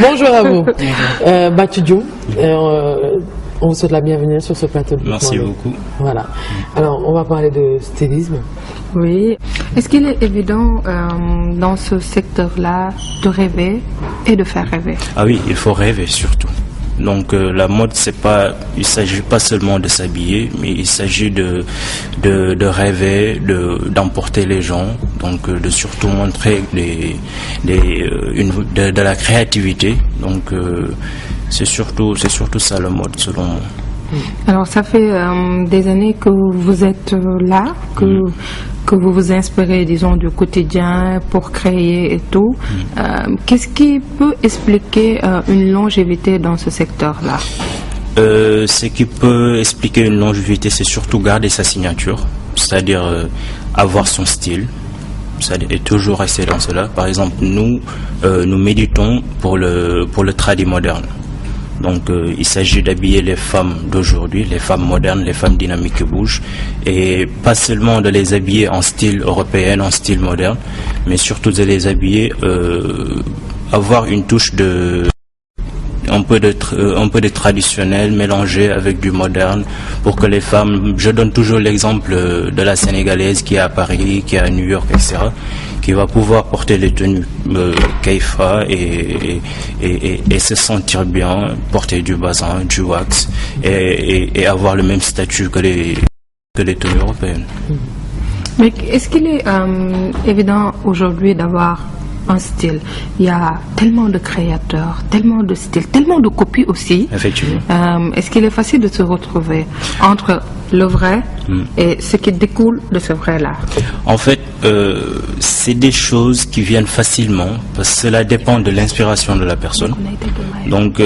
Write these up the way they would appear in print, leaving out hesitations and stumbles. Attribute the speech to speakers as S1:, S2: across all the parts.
S1: Bonjour à vous. Bathie Diouf, on vous souhaite la bienvenue sur ce plateau.
S2: Merci beaucoup.
S1: Voilà. Alors, on va parler de stylisme.
S3: Oui. Est-ce qu'il est évident dans ce secteur-là de rêver et de faire rêver?
S2: Ah oui, il faut rêver surtout. Donc la mode, il s'agit pas seulement de s'habiller, mais il s'agit de rêver, d'emporter les gens, donc de surtout montrer de la créativité. Donc c'est surtout ça la mode selon moi.
S3: Alors ça fait des années que vous êtes là, que vous vous inspirez, disons, du quotidien pour créer et tout. Qu'est-ce qui peut expliquer une longévité dans ce secteur-là?
S2: Ce qui peut expliquer une longévité, c'est surtout garder sa signature, c'est-à-dire avoir son style, et toujours rester dans cela. Par exemple, nous méditons pour le tradi moderne. Donc il s'agit d'habiller les femmes d'aujourd'hui, les femmes modernes, les femmes dynamiques qui bougent, et pas seulement de les habiller en style européen, en style moderne, mais surtout de les habiller, avoir une touche un peu de traditionnel mélangé avec du moderne, pour que les femmes, je donne toujours l'exemple de la Sénégalaise qui est à Paris, qui est à New York, etc., qui va pouvoir porter les tenues Kaifa et se sentir bien, porter du bazin, du wax, et avoir le même statut que les tenues européennes.
S3: Mais est-ce qu'il est évident aujourd'hui d'avoir un style? Il y a tellement de créateurs, tellement de styles, tellement de copies aussi.
S2: Effectivement.
S3: Est-ce qu'il est facile de se retrouver entre le vrai et ce qui découle de ce vrai-là?
S2: En fait, c'est des choses qui viennent facilement, parce que cela dépend de l'inspiration de la personne. Donc,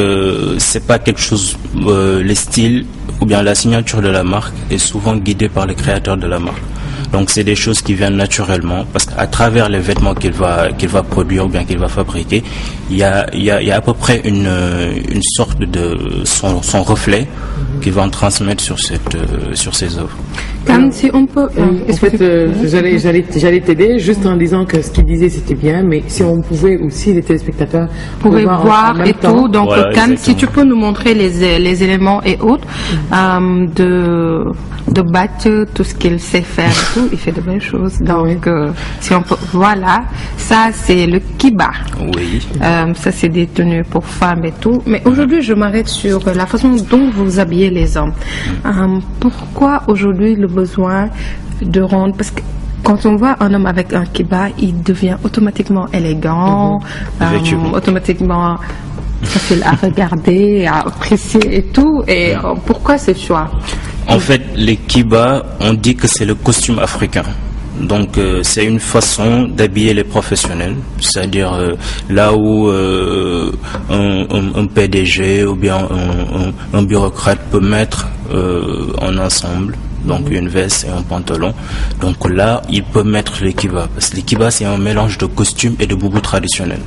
S2: c'est pas quelque chose, les styles ou bien la signature de la marque est souvent guidée par les créateurs de la marque. Donc c'est des choses qui viennent naturellement, parce qu'à travers les vêtements qu'il va produire ou bien qu'il va fabriquer, il y a à peu près une sorte de son reflet qu'il va en transmettre sur ses œuvres.
S3: Comme si on peut.
S1: En fait, j'allais t'aider juste en disant que ce qu'il disait c'était bien, mais si on pouvait aussi, les téléspectateurs
S3: pourraient voir et
S1: temps.
S3: tout. Donc,
S2: voilà,
S3: Khan, si tu peux nous montrer les éléments et autres de Bathie, tout ce qu'il sait faire et tout, il fait de belles choses. Donc, si on peut, voilà, ça c'est le kiba.
S2: Oui.
S3: Ça c'est des tenues pour femmes et tout. Mais aujourd'hui, je m'arrête sur la façon dont vous habillez les hommes. Pourquoi aujourd'hui le besoin de rendre, parce que quand on voit un homme avec un kiba, il devient automatiquement élégant, automatiquement facile à regarder, à apprécier et tout. Et pourquoi ce choix?
S2: En fait, les kibas, on dit que c'est le costume africain. Donc c'est une façon d'habiller les professionnels, c'est-à-dire là où un PDG ou bien un bureaucrate peut mettre en ensemble, donc une veste et un pantalon. Donc là, il peut mettre les kibas, parce que les kibas c'est un mélange de costume et de boubou traditionnel.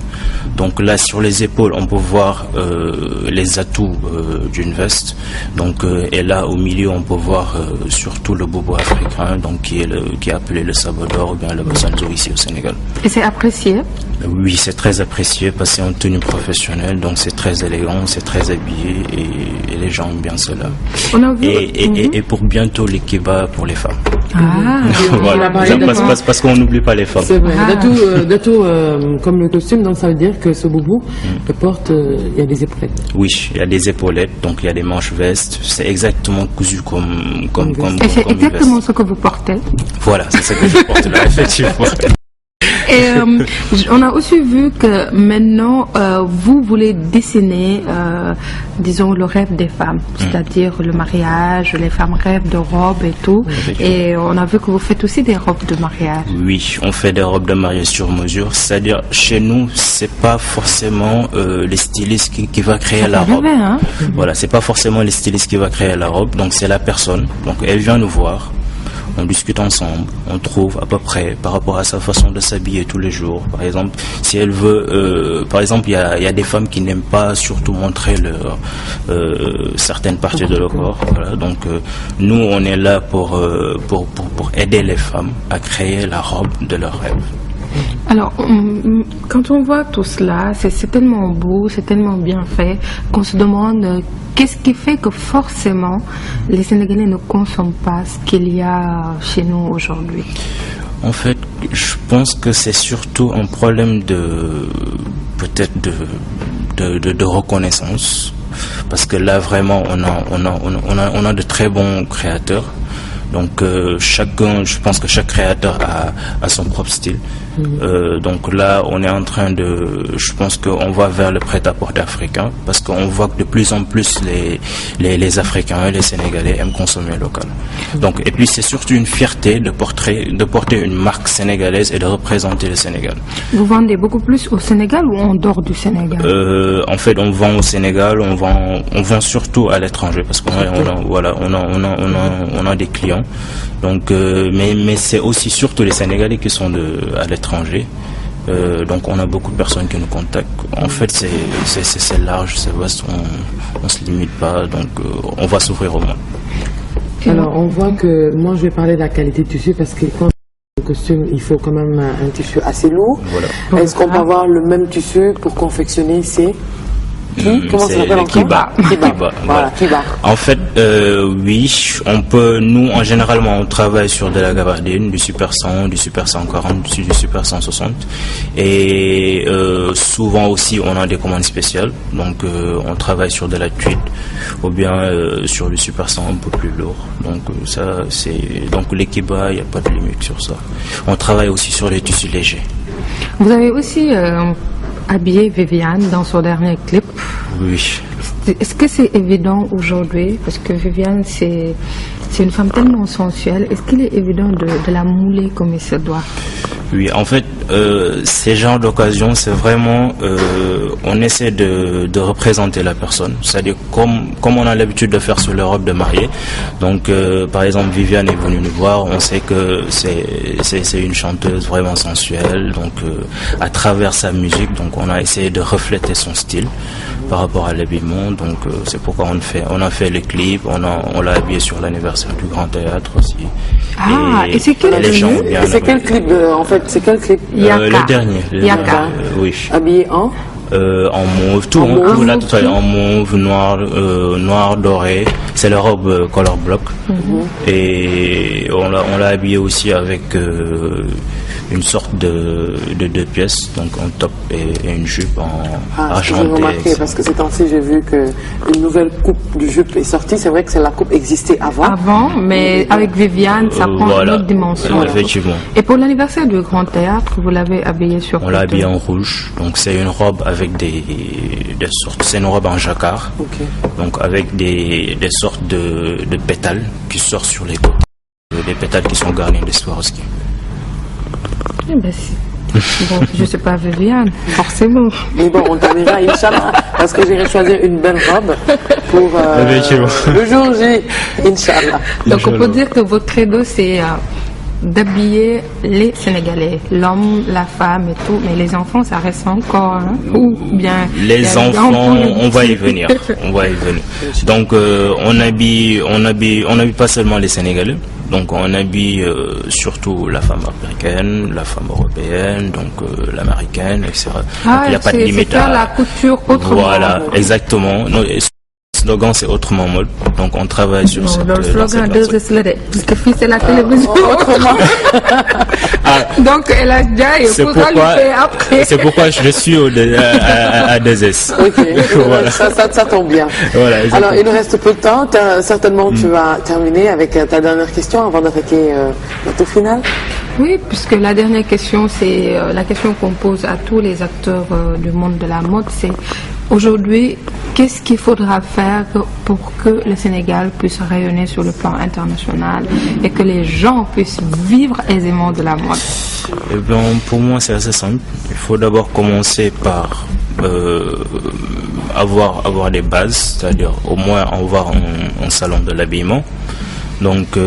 S2: Donc là, sur les épaules, on peut voir les atouts d'une veste. Donc et là, au milieu, on peut voir surtout le boubou africain, donc qui est appelé le sabodor ou bien le basanzo ici au Sénégal.
S3: Et c'est apprécié?
S2: Oui, c'est très apprécié parce que c'est en tenue professionnelle, donc c'est très élégant, c'est très habillé et les gens aiment bien cela.
S3: On a vu...
S2: Et pour bientôt les kebabs pour les femmes.
S1: Voilà.
S2: Parce qu'on n'oublie pas les femmes.
S1: C'est vrai. D'atout, comme le costume, donc ça veut dire que ce boubou porte, il y a des épaulettes.
S2: Oui, il y a des épaulettes, donc il y a des manches vestes. C'est exactement cousu comme
S3: et c'est exactement ce que vous portez.
S2: Voilà, c'est ce que je porte là, effectivement.
S3: Et on a aussi vu que maintenant, vous voulez dessiner, disons, le rêve des femmes, c'est-à-dire le mariage, les femmes rêvent de robes et tout. Et on a vu que vous faites aussi des robes de mariage.
S2: Oui, on fait des robes de mariage sur mesure, c'est-à-dire chez nous, c'est pas forcément les stylistes qui va créer la robe.
S3: Hein?
S2: Voilà, c'est pas forcément les stylistes qui va créer la robe, donc c'est la personne. Donc elle vient nous voir. On discute ensemble, on trouve à peu près par rapport à sa façon de s'habiller tous les jours. Par exemple, si elle veut, par exemple, il y a des femmes qui n'aiment pas surtout montrer certaines parties de leur corps. Voilà. Donc, nous, on est là pour aider les femmes à créer la robe de leur rêve.
S3: Alors, quand on voit tout cela, c'est tellement beau, c'est tellement bien fait, qu'on se demande qu'est-ce qui fait que forcément les Sénégalais ne consomment pas ce qu'il y a chez nous aujourd'hui.
S2: En fait, je pense que c'est surtout un problème peut-être de reconnaissance, parce que là vraiment on a de très bons créateurs. Donc je pense que chaque créateur a son propre style. Donc là, on est en train je pense qu'on va vers le prêt-à-porter africain, parce qu'on voit que de plus en plus les Africains et les Sénégalais aiment consommer local. Donc, et puis c'est surtout une fierté de porter une marque sénégalaise et de représenter le Sénégal.
S3: Vous vendez beaucoup plus au Sénégal ou en dehors du Sénégal?
S2: En fait, on vend au Sénégal, on vend surtout à l'étranger, parce qu'on a des clients. Donc, mais c'est aussi surtout les Sénégalais qui sont à l'étranger. Donc on a beaucoup de personnes qui nous contactent. En fait, c'est large, c'est vaste, on se limite pas, donc on va s'ouvrir au monde.
S1: Alors on voit que, moi je vais parler de la qualité du tissu, parce que quand le costume, il faut quand même un tissu assez lourd. Voilà. Est-ce qu'on peut avoir le même tissu pour confectionner comment ça s'appelle encore?
S2: Kiba.
S1: Voilà, Kiba.
S2: En fait, oui, on peut. Nous, généralement, on travaille sur de la gabardine, du Super 100, du Super 140, du Super 160, et souvent aussi, on a des commandes spéciales. Donc, on travaille sur de la tweed, ou bien sur du Super 100 un peu plus lourd. Donc, donc les Kiba, il n'y a pas de limite sur ça. On travaille aussi sur les tissus légers.
S3: Vous avez aussi habillé Viviane dans son dernier clip.
S2: Oui.
S3: Est-ce que c'est évident aujourd'hui, parce que Viviane c'est une femme tellement sensuelle, est-ce qu'il est évident de la mouler comme il se doit?
S2: Oui, en fait, ces genres d'occasions, c'est vraiment, on essaie de représenter la personne. C'est-à-dire comme on a l'habitude de faire sur les robes de mariée. Donc, par exemple, Viviane est venue nous voir. On sait que c'est une chanteuse vraiment sensuelle. Donc, à travers sa musique, donc on a essayé de refléter son style par rapport à l'habillement. Donc, c'est pourquoi on a fait les clips. On l'a habillé sur l'anniversaire du Grand Théâtre aussi.
S3: Et c'est quel
S1: clip en fait? C'est quel clip?
S2: Le dernier.
S3: Yaka.
S2: Oui.
S1: Habillé en
S2: mauve, tout en mauve, noir, doré. C'est la robe color block. Et on l'a habillé aussi avec une sorte de deux pièces, donc un top et une jupe en argenté.
S1: J'ai remarqué, parce que ces temps-ci, j'ai vu qu'une nouvelle coupe de jupe est sortie. C'est vrai que la coupe existait avant.
S3: Mais avec Viviane, ça prend une autre dimension.
S2: Effectivement.
S3: Et pour l'anniversaire du Grand Théâtre, vous l'avez habillé sur
S2: On l'a habillé en rouge. Donc c'est une robe avec des sortes. C'est une robe en jacquard.
S1: Okay.
S2: Donc avec des sortes de pétales qui sortent sur les côtés. Des pétales qui sont garnis de Swarovski.
S3: Bon, je sais pas Viviane, forcément.
S1: Mais bon, on t'amènera, Inch'Allah, parce que j'irai choisir une belle robe pour le jour J, Inch'Allah.
S3: Donc on peut dire que votre credo, c'est d'habiller les Sénégalais, l'homme, la femme et tout, mais les enfants, ça reste encore, ou bien...
S2: Les enfants, on va y venir, Donc on habille pas seulement les Sénégalais. Donc on habille surtout la femme africaine, la femme européenne, donc l'américaine, etc. Donc il n'y a pas de limite
S3: à la couture autrement.
S2: Voilà, exactement. Non, le slogan c'est autrement mode. Donc on travaille sur cette...
S3: Le slogan parce que fils c'est la télévision. Donc elle a déjà et pourquoi lui fait après.
S2: C'est pourquoi je suis à 2S.
S1: Ok, voilà. ça tombe bien.
S2: Voilà,
S1: alors il nous reste peu de temps. Certainement tu vas terminer avec ta dernière question avant d'attaquer le tour final.
S3: Oui, puisque la dernière question, c'est la question qu'on pose à tous les acteurs du monde de la mode, c'est aujourd'hui, qu'est-ce qu'il faudra faire pour que le Sénégal puisse rayonner sur le plan international et que les gens puissent vivre aisément de la mode?
S2: Eh bien, pour moi, c'est assez simple. Il faut d'abord commencer par avoir des bases, c'est-à-dire au moins avoir un salon de l'habillement. Donc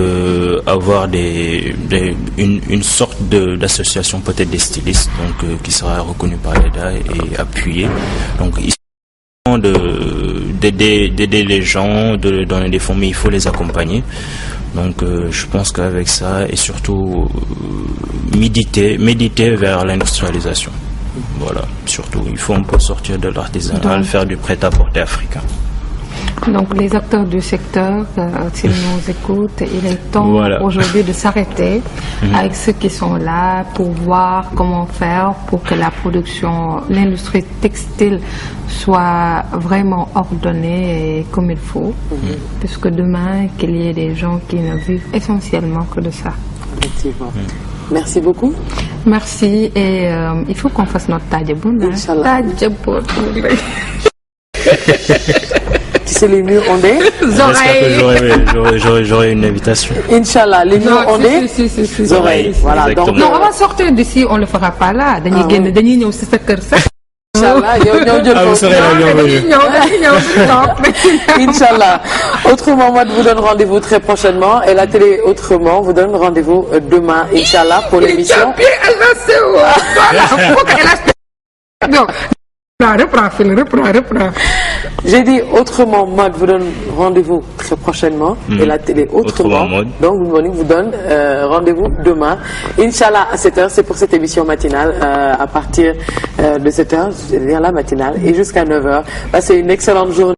S2: avoir une sorte d'association, peut-être des stylistes, donc qui sera reconnue par l'État et appuyée. Donc d'aider les gens, de leur donner des fonds, mais il faut les accompagner. Donc je pense qu'avec ça, et surtout méditer vers l'industrialisation. Voilà, surtout, il faut un peu sortir de l'artisanal, faire du prêt-à-porter africain.
S3: Donc les acteurs du secteur, s'ils nous écoutent, il est temps aujourd'hui de s'arrêter avec ceux qui sont là pour voir comment faire pour que la production, l'industrie textile soit vraiment ordonnée et comme il faut, puisque demain qu'il y ait des gens qui ne vivent essentiellement que de ça.
S1: Effectivement. Merci beaucoup.
S3: Merci et il faut qu'on fasse notre tajabun.
S1: Tu sais les murs ondés.
S2: J'aurai une invitation.
S1: Inch'Allah, les murs ondés.
S3: Si.
S1: Oreilles. Voilà. Donc,
S3: non, on va sortir d'ici, on ne le fera pas là.
S1: Inch'Allah, vous serez la bienvenue. Inch'Allah. Autrement, moi, vous donne rendez-vous très prochainement. Et la télé Autrement vous donne rendez-vous demain, Inch'Allah, pour l'émission. J'ai dit Autrement Mode vous donne rendez-vous très prochainement et la télé Autrement donc vous donne rendez-vous demain Inch'Allah à 7h. C'est pour cette émission matinale à partir de 7h, c'est-à-dire la matinale, et jusqu'à 9h. Passez une excellente journée.